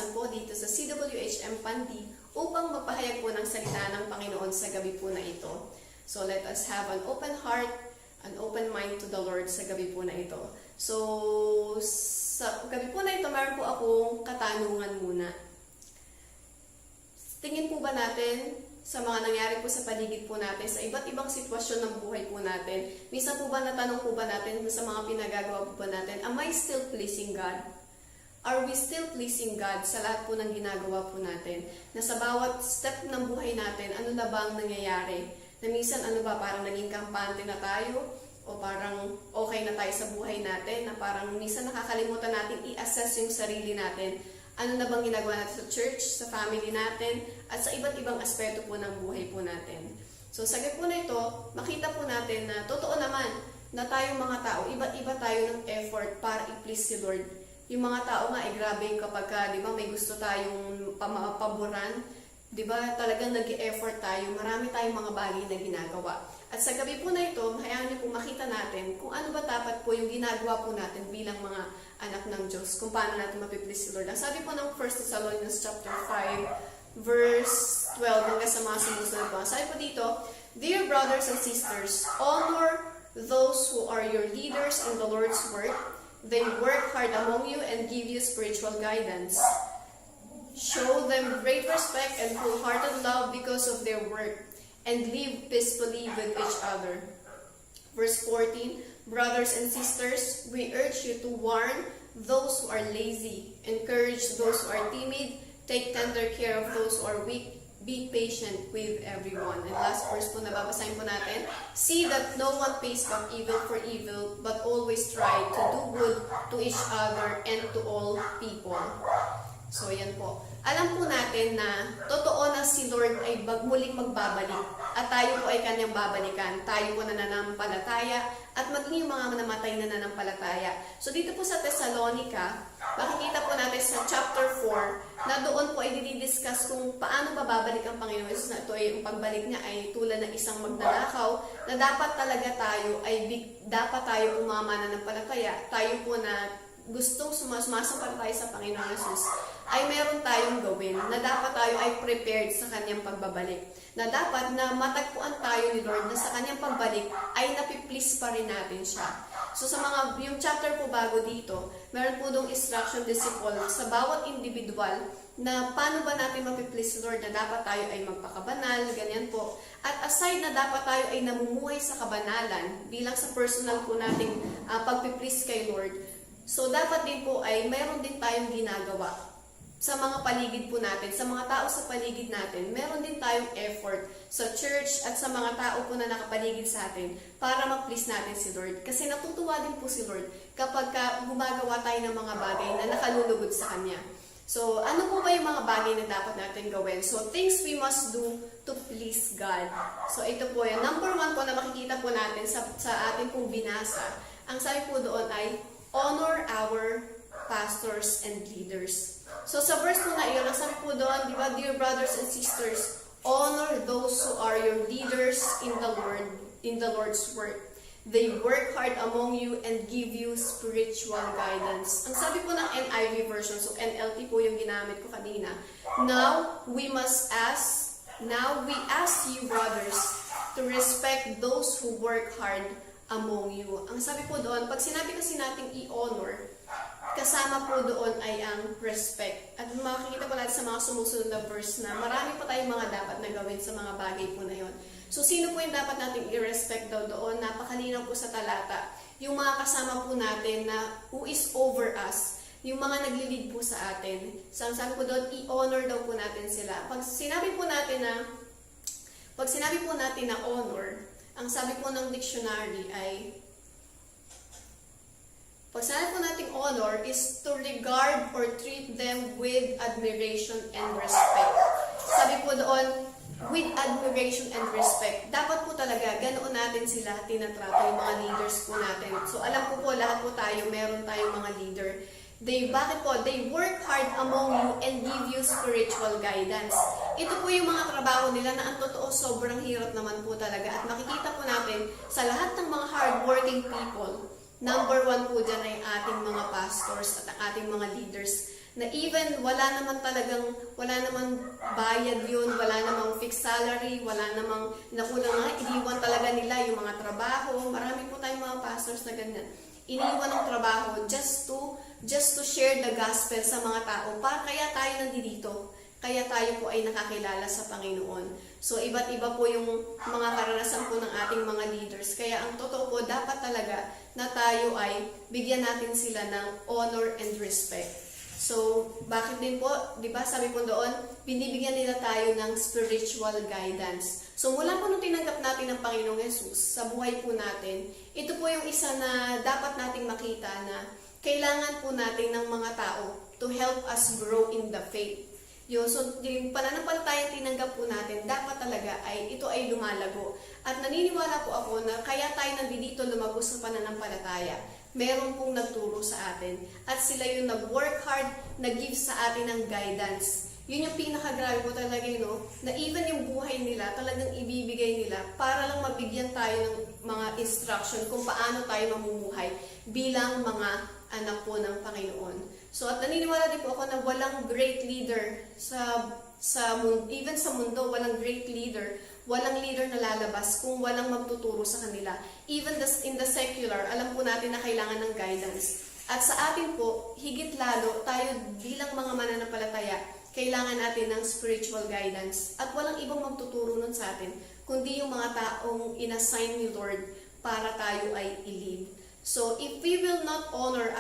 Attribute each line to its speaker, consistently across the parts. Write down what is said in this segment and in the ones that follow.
Speaker 1: kalikasan po dito sa CWHM Pandi upang magpahayag po ng salita ng Panginoon sa gabi po na ito. So let us have an open heart, an open mind to the Lord sa gabi po na ito. So sa gabi po na ito, meron po akong katanungan muna. Tingin po ba natin sa mga nangyari po sa paligid po natin, sa iba't ibang sitwasyon ng buhay po natin, minsan po ba natanong po ba natin sa mga pinagagawa po ba natin, am I still pleasing God? Are we still pleasing God sa lahat po ng ginagawa po natin? Na sa bawat step ng buhay natin, ano na ba ang nangyayari? Na minsan ano ba, parang naging kampante na tayo? O parang okay na tayo sa buhay natin? Na parang minsan nakakalimutan natin i-assess yung sarili natin. Ano na bang ginagawa natin sa church, sa family natin, at sa iba't ibang aspeto po ng buhay po natin. So sa gabi po na ito, makita po natin na totoo naman na tayong mga tao, iba't-iba tayo ng effort para i-please si Lord. Yung mga tao nga, grabe kapag di ba, may gusto tayong paboran, di ba, talagang nag-e-effort tayo, marami tayong mga bagay na ginagawa. At sa gabi po na ito, hayaan niyo po makita natin kung ano ba dapat po yung ginagawa po natin bilang mga anak ng Diyos, kung paano natin mapiplease si Lord. Ang sabi po ng 1 Thessalonians chapter 5, verse 12, hanggang sa mga sumusunod po. Sabi po dito, Dear brothers and sisters, honor those who are your leaders in the Lord's work. They work hard among you and give you spiritual guidance. Show them great respect and wholehearted love because of their work, and live peacefully with each other. Verse 14, Brothers and sisters, we urge you to warn those who are lazy, encourage those who are timid, take tender care of those who are weak, be patient with everyone. And last verse po na babasahin po natin, See that no one pays back evil for evil, but always try to do good to each other and to all people. So yan po. Alam po natin na totoo na si Lord ay muling magbabalik at tayo po ay kanyang babalikan. Tayo po nananampalataya at maging yung mga namatay na nananampalataya. So dito po sa Thessalonica, makikita po natin sa chapter 4 na doon po ay didiscuss kung paano babalik ang Panginoon Jesus, na ito ay yung pagbalik niya ay tulad ng isang magnanakaw na dapat talaga tayo umamananampalataya. Tayo po na gustong sumasampalataya sa Panginoon Jesus ay meron tayong gawin na dapat tayo ay prepared sa kanyang pagbabalik. Na dapat na matagpuan tayo ni Lord na sa kanyang pagbalik ay napiplease pa rin natin siya. So sa yung chapter po bago dito, meron po dong instruction disciple sa bawat individual na paano ba natin mapiplease si Lord, na dapat tayo ay magpakabanal, ganyan po. At aside na dapat tayo ay namumuhay sa kabanalan bilang sa personal po nating pagpiplease kay Lord, so dapat din po ay meron din tayong ginagawa sa mga paligid po natin, sa mga tao sa paligid natin. Meron din tayong effort sa church at sa mga tao po na nakapaligid sa atin para ma-please natin si Lord. Kasi natutuwa din po si Lord kapag gumagawa tayo ng mga bagay na nakalulugod sa Kanya. So, ano po ba yung mga bagay na dapat natin gawin? So, things we must do to please God. So, ito po yun. Number 1 po na makikita po natin sa ating pong binasa. Ang sabi po doon ay, honor our pastors and leaders. So sa verse po na iyon, ang sabi po doon, di ba, Dear brothers and sisters, honor those who are your leaders in the Lord's work. They work hard among you and give you spiritual guidance. Ang sabi po ng NIV version, so NLT po yung ginamit ko kanina. Now we ask you brothers to respect those who work hard among you. Ang sabi po doon, pag sinabi kasi nating i-honor, kasama po doon ay ang respect. At makikita po natin sa mga sumusunod na verse na marami pa tayong mga dapat na gawin sa mga bagay po na yon. So sino po yung dapat nating i-respect daw doon? Napakalinaw po sa talata. Yung mga kasama po natin na who is over us, yung mga nagli-lead po sa atin. So ang sabi po doon, i-honor daw po natin sila. Pag sinabi po natin na honor, ang sabi po ng dictionary ay, pag sinabi po nating honor is to regard or treat them with admiration and respect. Sabi po doon, with admiration and respect. Dapat po talaga, ganoon natin sila tinatrato, yung mga leaders po natin. So alam po lahat po tayo, meron tayong mga leader. They work hard among you and give you spiritual guidance. Ito po yung mga trabaho nila na ang totoo, sobrang hirap naman po talaga. At makikita po natin sa lahat ng mga hardworking people, number 1 po dyan ay ating mga pastors at ang ating mga leaders na even wala naman bayad yun, wala namang fixed salary, wala namang nakulang nga, iniwan talaga nila yung mga trabaho. Marami po tayong mga pastors na ganyan. Iniwan ng trabaho just to share the gospel sa mga tao. Kaya tayo nandito. Kaya tayo po ay nakakilala sa Panginoon. So, iba't iba po yung mga karanasan po ng ating mga leaders. Kaya ang totoo po, dapat talaga na tayo ay bigyan natin sila ng honor and respect. So, bakit din po, di ba, sabi po doon, binibigyan nila tayo ng spiritual guidance. So, mula po nung tinanggap natin ng Panginoong Jesus sa buhay po natin, ito po yung isa na dapat nating makita na kailangan po natin ng mga tao to help us grow in the faith. So, yung pananampalatayang tinanggap po natin, dapat talaga ay ito ay lumalago. At naniniwala po ako na kaya tayo nandito lumago sa pananampalataya. Meron pong nagturo sa atin. At sila yung nag-work hard, nag-give sa atin ng guidance. Yun yung pinakagrabe po talaga, na even yung buhay nila, talagang ibibigay nila para lang mabigyan tayo ng mga instruction kung paano tayo mamumuhay bilang mga anak po ng Panginoon. So, at naniniwala din po ako na walang great leader even sa mundo, walang great leader, walang leader na lalabas kung walang magtuturo sa kanila. Even in the secular, alam po natin na kailangan ng guidance. At sa atin po, higit lalo, tayo bilang mga mananampalataya, kailangan natin ng spiritual guidance. At walang ibang magtuturo nun sa atin, kundi yung mga taong inassign ni Lord para tayo ay i-lead. So, if we will not honor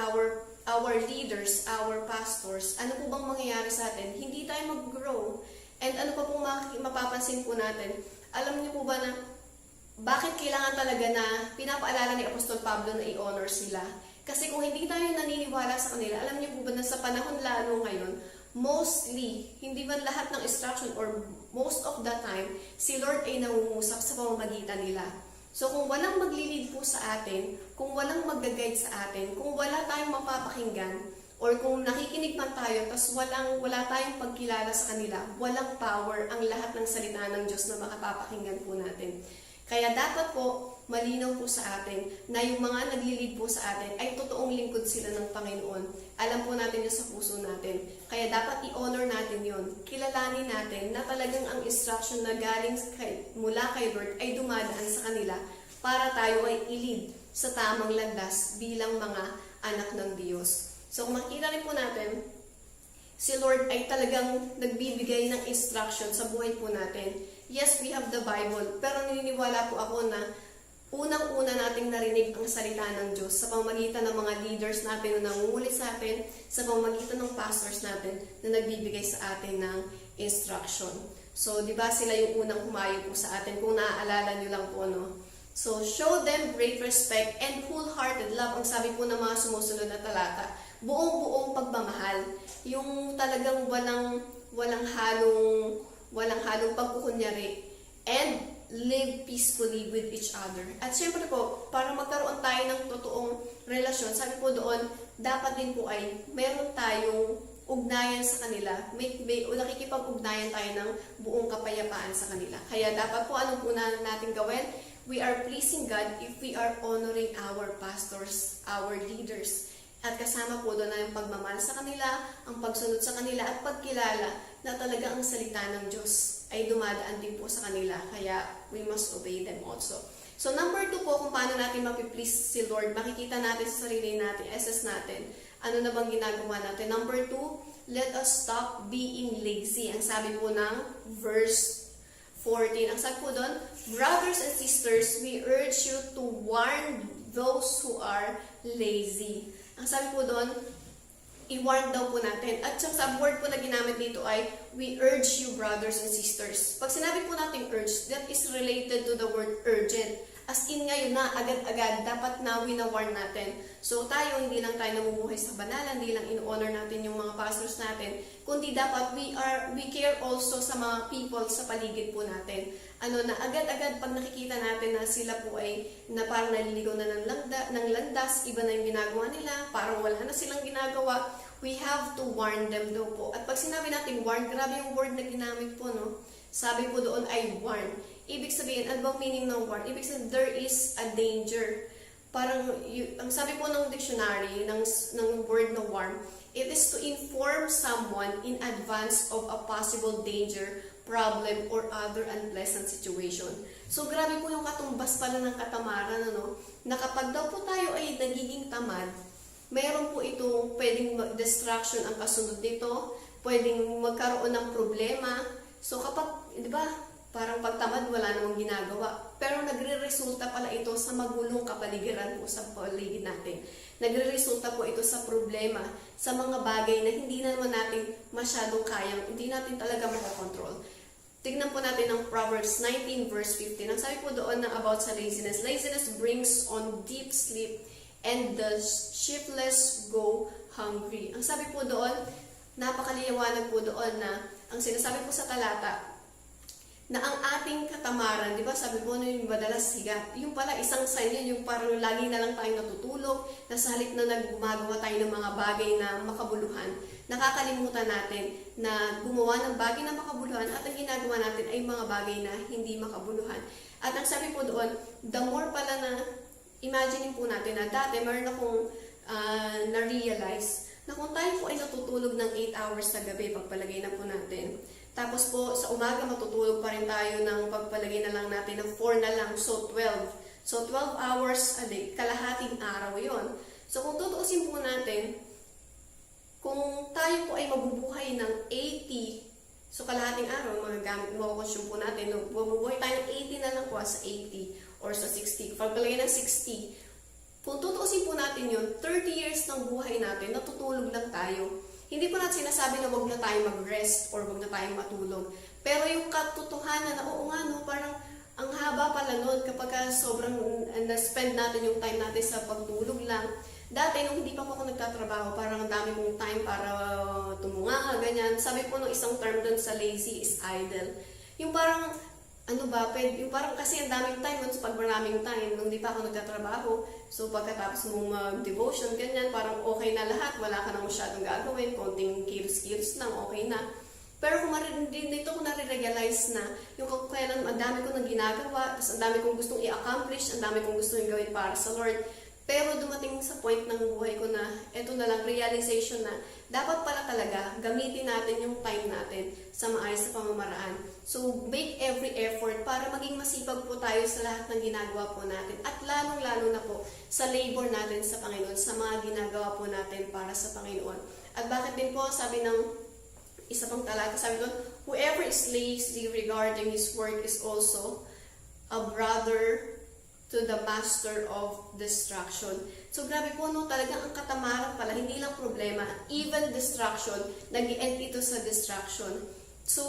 Speaker 1: our leaders, our pastors, ano po bang mangyayari sa atin? Hindi tayo mag-grow. And ano pa pong mapapansin po natin? Alam niyo po ba na bakit kailangan talaga na pinapaalala ni Apostol Pablo na i-honor sila? Kasi kung hindi tayo naniniwala sa kanila, alam niyo po ba na sa panahon lalo ngayon, mostly, hindi man lahat ng instruction or most of the time, si Lord ay nangungusap sa pamamagitan nila. So, kung walang maglilid po sa atin, kung walang mag-guide sa atin, kung wala tayong mapapakinggan, or kung nakikinig man tayo, tapos wala tayong pagkilala sa kanila, walang power ang lahat ng salita ng Diyos na makapapakinggan po natin. Kaya dapat po, malinaw po sa atin na yung mga naglilid po sa atin ay totoong lingkod sila ng Panginoon. Alam po natin yun sa puso natin. Kaya dapat i-honor natin yun. Kilalanin natin na talagang ang instruction na galing mula kay Lord ay dumadaan sa kanila para tayo ay i-lead sa tamang landas bilang mga anak ng Diyos. So kung makita rin po natin, si Lord ay talagang nagbibigay ng instruction sa buhay po natin. Yes, we have the Bible, pero naniniwala po ako na unang-una nating narinig ang salita ng Diyos sa pamamagitan ng mga leaders natin na nangunguli sa atin, sa pamamagitan ng pastors natin na nagbibigay sa atin ng instruction. So, di ba sila yung unang humayo po sa atin, kung naaalala nyo lang po, no? So, show them great respect and wholehearted love. Ang sabi po ng mga sumusunod na talata, buong-buong pagmamahal. Yung talagang walang halong pagkukunyari. And live peacefully with each other. At syempre po, para magkaroon tayo ng totoong relasyon, sabi po doon, dapat din po ay meron tayong ugnayan sa kanila. May nakikipag-ugnayan tayo ng buong kapayapaan sa kanila. Kaya dapat po, anong po natin gawin? We are pleasing God if we are honoring our pastors, our leaders. At kasama po doon na yung pagmamahal sa kanila, ang pagsunod sa kanila, at pagkilala na talaga ang salita ng Diyos ay dumadaan din po sa kanila. Kaya we must obey them also. So number 2 po, kung paano natin mapiplease si Lord, makikita natin sa sarili natin, assess natin, ano na bang ginagawa natin. Number 2, let us stop being lazy. Ang sabi po ng verse 14. Ang sabi po doon, brothers and sisters, we urge you to warn those who are lazy. Ang sabi po doon, i-warn daw po natin. At sa word po na ginamit dito ay, we urge you, brothers and sisters. Pag sinabi po natin urge, that is related to the word urgent. As in ngayon na, agad-agad, dapat na wina-warn natin. So tayo, hindi lang tayo namumuhay sa banalan, hindi lang in-honor natin yung mga pastors natin, kundi dapat we care also sa mga people sa paligid po natin. Na agad-agad pag nakikita natin na sila po ay na parang naliligaw na ng landas, iba na yung ginagawa nila, parang wala na silang ginagawa, we have to warn them daw po. At pag sinabi natin warn, grabe yung word na ginamit po, no? Sabi po doon ay warn. Ibig sabihin, ano bang meaning ng warn? Ibig sabihin, there is a danger. Parang, ang sabi po ng dictionary, ng word na warn, It is to inform someone in advance of a possible danger, problem, or other unpleasant situation. So, grabe po yung katumbas pala ng katamaran, ano? Na kapag daw po tayo ay nagiging tamad, mayroon po itong pwedeng distraction ang kasunod nito, pwedeng magkaroon ng problema. So, kapag, di ba, parang pagtamad, wala namang ginagawa. Pero nagre-resulta pala ito sa magulong kapaligiran po sa paligid natin. Nagre-resulta po ito sa problema, sa mga bagay na hindi naman natin masyadong kayang, hindi natin talaga makakontrol. Tignan po natin ang Proverbs 19 verse 15. Ang sabi po doon na about sa laziness. Laziness brings on deep sleep and the shiftless go hungry. Ang sabi po doon, napakaliwanag po doon na ang sinasabi po sa talata, na ang ating katamaran, di ba, sabi po yung madalas higa, yung pala isang sign yun, yung parang lagi na lang tayong natutulog, na sa halip na nagumagawa tayo ng mga bagay na makabuluhan, nakakalimutan natin na gumawa ng bagay na makabuluhan at ang ginagawa natin ay mga bagay na hindi makabuluhan. At ang sabi po doon, the more pala na, imagine po natin na dati, meron akong na-realize na kung tayo po ay natutulog ng 8 hours sa gabi, pagpalagay na po natin, tapos po, sa umaga matutulog pa rin tayo ng pagpalagay na lang natin ng 4 na lang, so 12. So 12 hours a day, kalahating araw yon. So kung tutuusin po natin, kung tayo po ay mabubuhay ng 80, so kalahating araw, makukonsume po natin, no? Mabubuhay tayo ng 80 na lang po sa 80 or sa 60. Pagpalagay ng 60, kung tutuusin po natin yun, 30 years ng buhay natin, natutulog lang tayo. Hindi po natin sinasabi na wag na tayo mag-rest or wag na tayong matulog. Pero yung katotohanan na oo nga no, parang ang haba pala nun kapag sobrang na-spend natin yung time natin sa pagtulog lang. Dati nung hindi pa po ako nagtatrabaho, parang ang dami mong time para tumunga, ganyan. Sabi po nung isang term dun sa lazy is idle. Yung parang ano ba, yung parang kasi ang daming time, pag maraming time, nung di pa ako nagtatrabaho, so pagkatapos mong mag-devotion, ganyan, parang okay na lahat, wala ka na masyadong gagawin, konting kilos-kilos lang, okay na. Pero kung dito ko na-realize na, yung kaya ang dami ko nang ginagawa, tapos ang dami kong gustong i-accomplish, ang dami kong gustong gawin para sa Lord, pero dumating sa point ng buhay ko na, eto na lang, realization na, dapat pala talaga, gamitin natin yung time natin sa maayos na pamamaraan. So, make every effort para maging masipag po tayo sa lahat ng ginagawa po natin. At lalong-lalo na po sa labor natin sa Panginoon, sa mga ginagawa po natin para sa Panginoon. At bakit din po, sabi ng isa pang talata, sabi doon, whoever is lazy regarding his work is also a brother to the master of destruction. So grabe po, no, talagang ang katamaran pala, hindi lang problema, even destruction, nag-end ito sa destruction. So,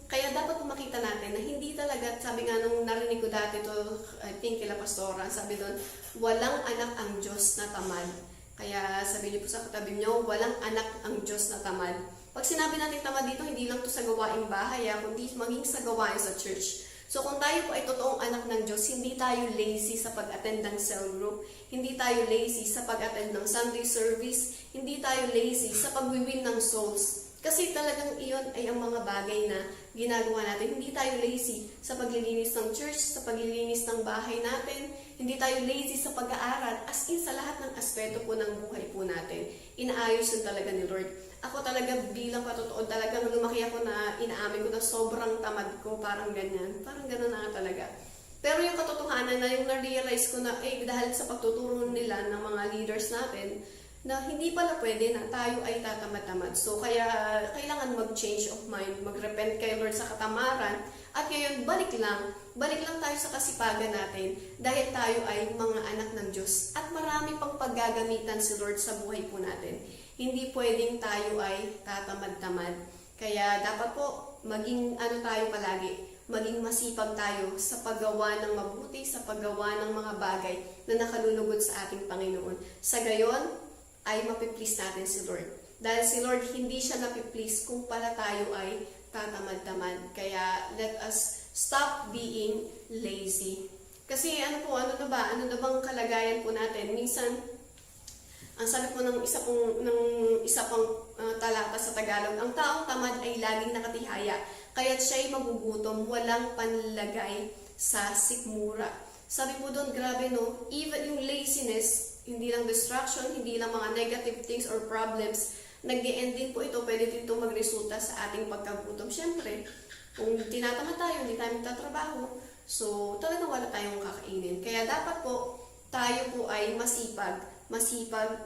Speaker 1: kaya dapat po makita natin na hindi talaga, sabi nga nung narinig ko dati to, I think kila Pastora, sabi doon, walang anak ang Diyos na tamad. Kaya sabi niyo po sa katabi niyo, walang anak ang Diyos na tamad. Pag sinabi natin tamad dito, hindi lang to sa gawaing bahay, kundi maging sa gawain sa church. So kung tayo po ay totoong anak ng Diyos, hindi tayo lazy sa pag-attend ng cell group, hindi tayo lazy sa pag-attend ng Sunday service, hindi tayo lazy sa pag-win ng souls. Kasi talagang iyon ay ang mga bagay na ginagawa natin. Hindi tayo lazy sa paglilinis ng church, sa paglilinis ng bahay natin, hindi tayo lazy sa pag-aaral, as in sa lahat ng aspeto po ng buhay po natin. Inaayos yun talaga ni Lord. Ako talaga bilang patotoo, talagang lumaki ako na inaamin ko na sobrang tamad ko, parang ganyan. Parang gano'n na talaga. Pero yung katotohanan na yung na-realize ko na, dahil sa pagtuturo nila ng mga leaders natin, na hindi pala pwede na tayo ay tatamad-tamad. So, kaya kailangan mag-change of mind, mag-repent kay Lord sa katamaran, at ngayon, balik lang tayo sa kasipagan natin, dahil tayo ay mga anak ng Diyos, at marami pang paggagamitan si Lord sa buhay po natin. Hindi pwedeng tayo ay tatamad-tamad. Kaya dapat po, maging tayo palagi, maging masipag tayo sa paggawa ng mabuti, sa paggawa ng mga bagay na nakalulugod sa ating Panginoon. Sa gayon, ay mapiplease natin si Lord. Dahil si Lord, hindi siya napiplease kung pala tayo ay tatamad-tamad. Kaya, let us stop being lazy. Kasi ano na bang kalagayan po natin? Minsan, ang sabi po ng isa pang talata sa Tagalog, ang taong tamad ay laging nakatihaya, kaya't siya'y magugutom, walang panlagay sa sikmura. Sabi po doon, grabe no, even yung laziness, hindi lang distraction, hindi lang mga negative things or problems, nag-e-end din po ito, pwede din ito magresulta sa ating pagkagutom. Siyempre, kung tinatamad tayo, hindi tayo magtatrabaho, so talagang wala tayong kakainin. Kaya dapat po, tayo po ay masipag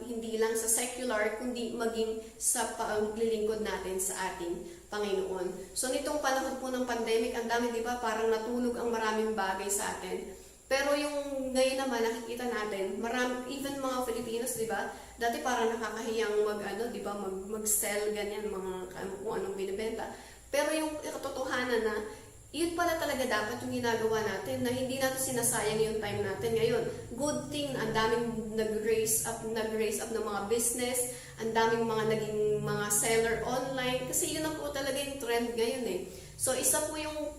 Speaker 1: hindi lang sa secular, kundi maging sa paglilingkod natin sa ating Panginoon. So nitong panahon po ng pandemic, ang dami, di ba, parang natulog ang maraming bagay sa atin. Pero yung ngayon naman, nakikita natin, even mga Filipinos, di ba, dati parang nakakahiyang di ba, mag-sell, ganyan, mga kung anong binibenta. Pero yung katotohanan na, yun pala talaga dapat yung ginagawa natin, na hindi natin sinasayang yung time natin ngayon. Good thing, ang daming nag-raise up ng mga business, ang daming mga naging mga seller online, kasi yun na po talaga yung trend ngayon eh. So isa po yung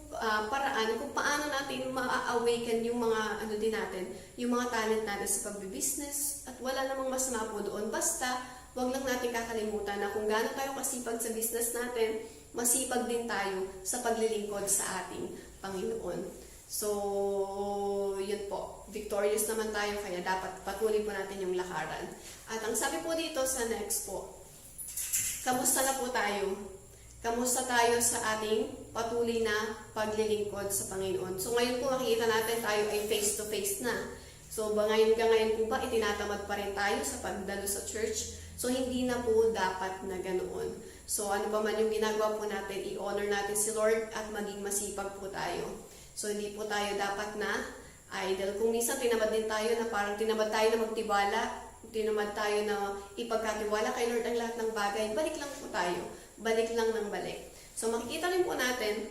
Speaker 1: paraan kung paano natin ma-awaken yung mga din natin, yung mga talent natin sa pagbi-business, at wala namang masama po doon. Basta, wag lang natin kakalimutan na kung gaano tayo kasipag sa business natin, masipag din tayo sa paglilingkod sa ating Panginoon. So, yun po. Victorious naman tayo, kaya dapat patuloy po natin yung lakaran. At ang sabi po dito sa next po, kamusta na po tayo? Kamusta tayo sa ating patuloy na paglilingkod sa Panginoon? So, ngayon po makikita natin tayo ay face-to-face na. So, ngayon po ba, itinatamad pa rin tayo sa pagdalo sa church? So, hindi na po dapat na ganoon. So, ano pa man yung ginagawa po natin, i-honor natin si Lord at maging masipag po tayo. So, hindi po tayo dapat na idle. Kung minsan tinamad din tayo na parang tinamad tayo na magtiwala, tinamad tayo na ipagkatiwala kay Lord ang lahat ng bagay, balik lang po tayo. Balik lang ng balik. So, makikita rin po natin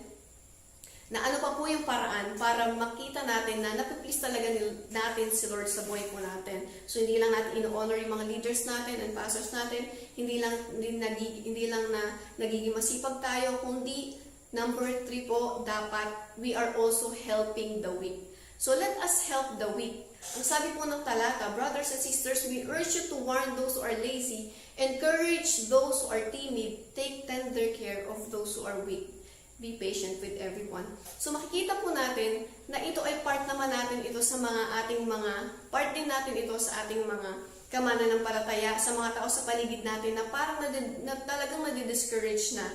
Speaker 1: na ano pa po yung paraan para makita natin na napiplease talaga natin si Lord sa buhay po natin. So, hindi lang natin ino-honor yung mga leaders natin and pastors natin, hindi lang na nagiging masipag tayo, kundi number 3 po, dapat we are also helping the weak. So, let us help the weak. Ang sabi po ng talata, brothers and sisters, we urge you to warn those who are lazy, encourage those who are timid, take tender care of those who are weak. Be patient with everyone. So makikita po natin na ito ay part naman natin ito sa part din natin ito sa ating mga kamananampalataya, sa mga tao sa paligid natin na parang talagang nadi-discourage na.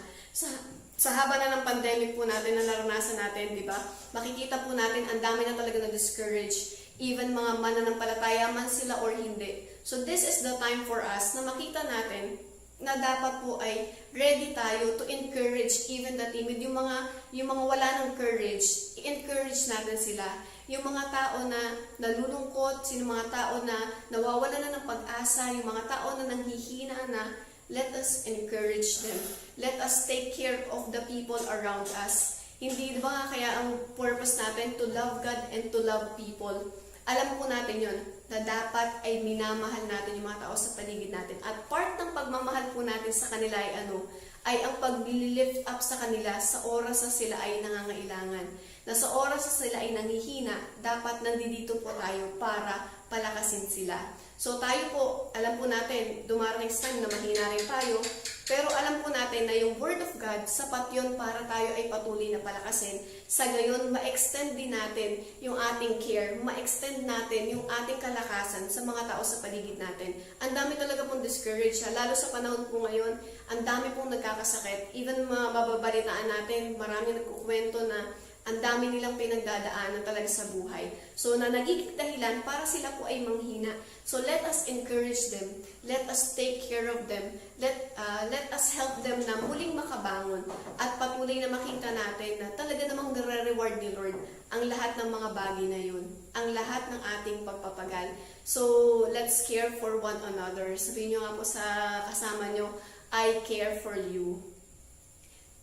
Speaker 1: Sa haba na ng pandemic po natin na naranasan natin, di ba? Makikita po natin ang dami na talaga na-discourage, even mga mananampalataya man sila or hindi. So this is the time for us na makita natin na dapat po ay ready tayo to encourage even the timid, yung mga wala ng courage, i-encourage natin sila. Yung mga tao na nalulungkot, yung mga tao na nawawala na ng pag-asa, yung mga tao na nanghihina na, let us encourage them. Let us take care of the people around us. Hindi ba nga kaya ang purpose natin to love God and to love people? Alam po natin yun, na dapat ay minamahal natin yung mga tao sa paligid natin. At part ng pagmamahal po natin sa kanila ay ang pag-lift up sa kanila sa oras na sila ay nangangailangan. Na sa oras na sila ay nanghihina, dapat nandito po tayo para palakasin sila. So tayo po, alam po natin, dumarating sa time na mahina rin tayo, pero alam po natin na yung Word of God, sapat yun para tayo ay patuloy na palakasin. Sa gayon, ma-extend din natin yung ating care, ma-extend natin yung ating kalakasan sa mga tao sa paligid natin. Ang dami talaga pong discouraged, lalo sa panahon po ngayon, ang dami pong nagkakasakit. Even mga mababalitaan natin, marami nagkukwento na ang dami nilang pinagdadaanan talaga sa buhay. So, na nagiging dahilan para sila po ay manghina. So, let us encourage them. Let us take care of them. Let us help them na muling makabangon at patuloy na makita natin na talaga namang nare-reward ni Lord ang lahat ng mga bagay na yun. Ang lahat ng ating pagpapagal. So, let's care for one another. Sabihin nyo nga po sa kasama nyo, I care for you.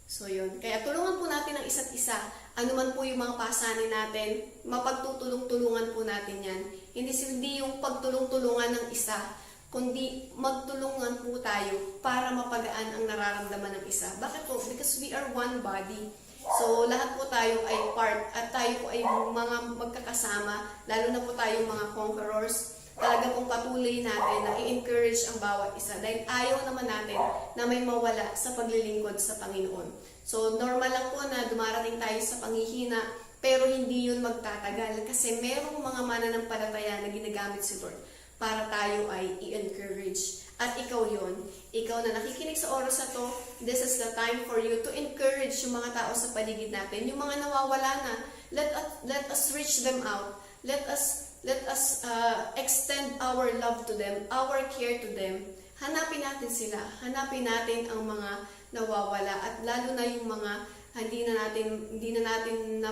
Speaker 1: So, yun. Kaya tulungan po natin ang isa't isa. Ano man po yung mga pasanin natin, mapagtutulong-tulungan po natin yan. Hindi yung pagtulong-tulungan ng isa, kundi magtulungan po tayo para mapagaan ang nararamdaman ng isa. Bakit po? Because we are one body. So, lahat po tayo ay part at tayo po ay mga magkakasama, lalo na po tayong mga conquerors. Talaga pong patuloy natin na i-encourage ang bawat isa dahil ayaw naman natin na may mawala sa paglilingkod sa Panginoon. So, normal lang po na dumarating tayo sa panghihina, pero hindi yun magtatagal kasi merong mga mananampalataya na ginagamit si Lord para tayo ay i-encourage. At ikaw yun. Ikaw na nakikinig sa oras na to, this is the time for you to encourage yung mga tao sa paligid natin. Yung mga nawawala na, let us reach them out. Let us extend our love to them, our care to them. Hanapin natin sila. Hanapin natin ang mga nawawala. At lalo na yung mga hindi na natin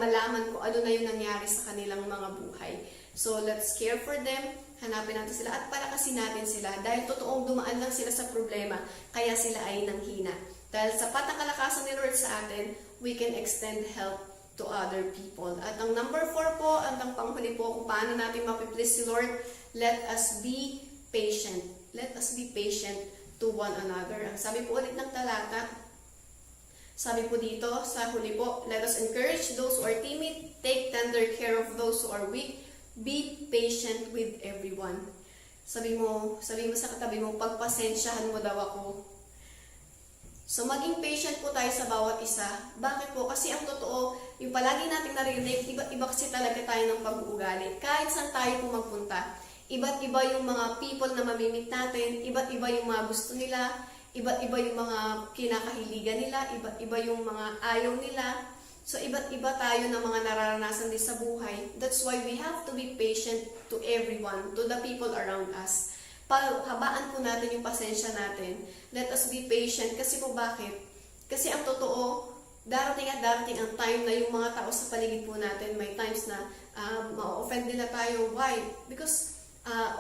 Speaker 1: malaman kung ano na yung nangyari sa kanilang mga buhay. So, let's care for them. Hanapin natin sila at palakasin natin sila. Dahil totoong dumaan lang sila sa problema, kaya sila ay nanghina. Dahil sapat ang kalakasan ni Lord sa atin, we can extend help to other people. At ang number 4 po, ang panghuli po kung paano natin mapiplease si Lord, let us be patient. Let us be patient to one another. Ang sabi po ulit ng talata, sabi po dito sa huli po, let us encourage those who are timid, take tender care of those who are weak, be patient with everyone. Sabi mo sa katabi mo, pagpasensyahan mo daw ako. So, maging patient po tayo sa bawat isa. Bakit po? Kasi ang totoo, yung palagi natin narinig, iba kasi talaga tayo ng pag-uugali. Kahit saan tayo po magpunta, iba't iba yung mga people na mamimit natin, iba't iba yung mga gusto nila, iba't iba yung mga kinakahiligan nila, iba't iba yung mga ayaw nila. So, iba't iba tayo ng mga nararanasan din sa buhay. That's why we have to be patient to everyone, to the people around us. Habaan po natin yung pasensya natin. Let us be patient. Kasi po bakit? Kasi ang totoo, darating at darating ang time na yung mga tao sa paligid po natin, may times na ma-offend nila tayo. Why? Because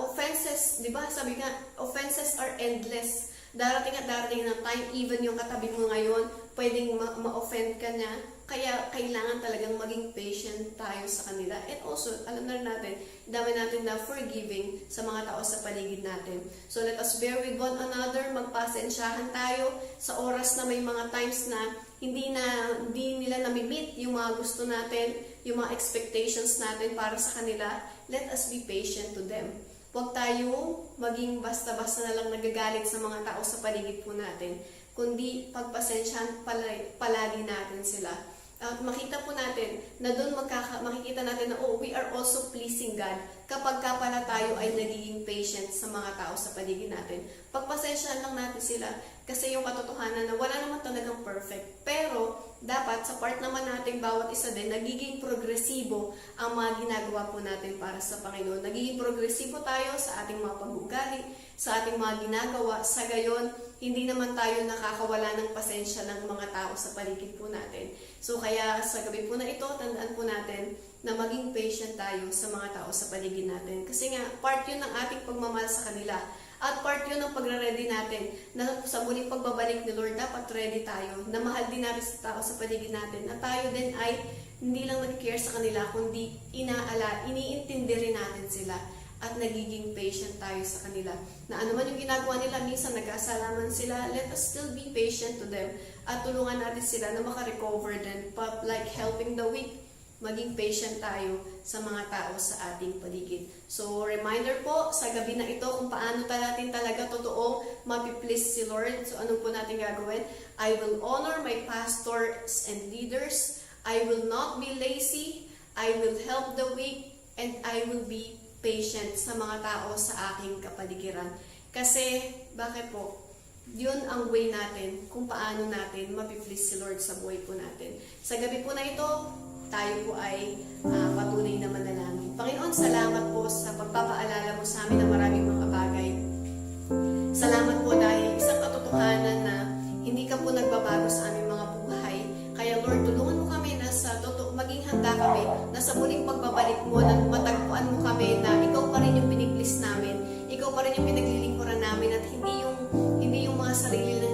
Speaker 1: offenses, di ba? Sabi nga, offenses are endless. Darating at darating ng time, even yung katabi mo ngayon, pwedeng ma-offend ka niya. Kaya kailangan talagang maging patient tayo sa kanila. And also, alam na rin natin, dami natin na forgiving sa mga tao sa paligid natin. So let us bear with one another, magpasensyahan tayo sa oras na may mga times na hindi nila nami-meet yung mga gusto natin, yung mga expectations natin para sa kanila. Let us be patient to them. Huwag tayo maging basta-basta na lang nagagalit sa mga tao sa paligid po natin, kundi pagpasensyahan palagi natin sila. At makita po natin na doon makikita natin na we are also pleasing God kapag pala tayo ay nagiging patient sa mga tao sa paligid natin. Pagpasensyahan lang natin sila kasi yung katotohanan na wala naman talagang perfect. Pero dapat sa part naman natin bawat isa din, nagiging progresibo ang mga ginagawa po natin para sa Panginoon. Nagiging progresibo tayo sa ating mga pag-uugali, sa ating mga ginagawa. Sa gayon, hindi naman tayo nakakawala ng pasensya ng mga tao sa paligid po natin. So kaya sa gabi po na ito, tandaan po natin na maging patient tayo sa mga tao sa paligid natin. Kasi nga, part yun ng ating pagmamahal sa kanila. At part yun ng pagre-ready natin na sa muling pagbabalik ni Lord, dapat ready tayo na mahal din natin sa tao sa paligid natin. Na tayo din ay hindi lang nag-care sa kanila, kundi iniintindi rin natin sila. At nagiging patient tayo sa kanila. Na ano man yung ginagawa nila, minsan nag-aasalaman sila, let us still be patient to them. At tulungan natin sila na makarecover din. But like helping the weak, maging patient tayo sa mga tao sa ating paligid. So, reminder po sa gabi na ito kung paano natin talaga totoong mapiplease si Lord. So, ano po natin gagawin? I will honor my pastors and leaders. I will not be lazy. I will help the weak. And I will be patient sa mga tao sa aking kapaligiran. Kasi, bakit po? Yun ang way natin kung paano natin mapiplease si Lord sa buhay po natin. Sa gabi po na ito, tayo po ay patuloy na manalangin. Panginoon, salamat po sa pagpapaalala mo sa amin ng maraming mga bagay. Salamat po dahil isang katotohanan na hindi ka po nagbabago sa aming mga buhay. Kaya Lord, tulungan mo kami na maging handa kami na sa muling pagbabalik mo, na matagpuan mo kami na ikaw pa rin yung piniplease namin, ikaw pa rin yung pinaglilingkuran namin at hindi yung mga sarili na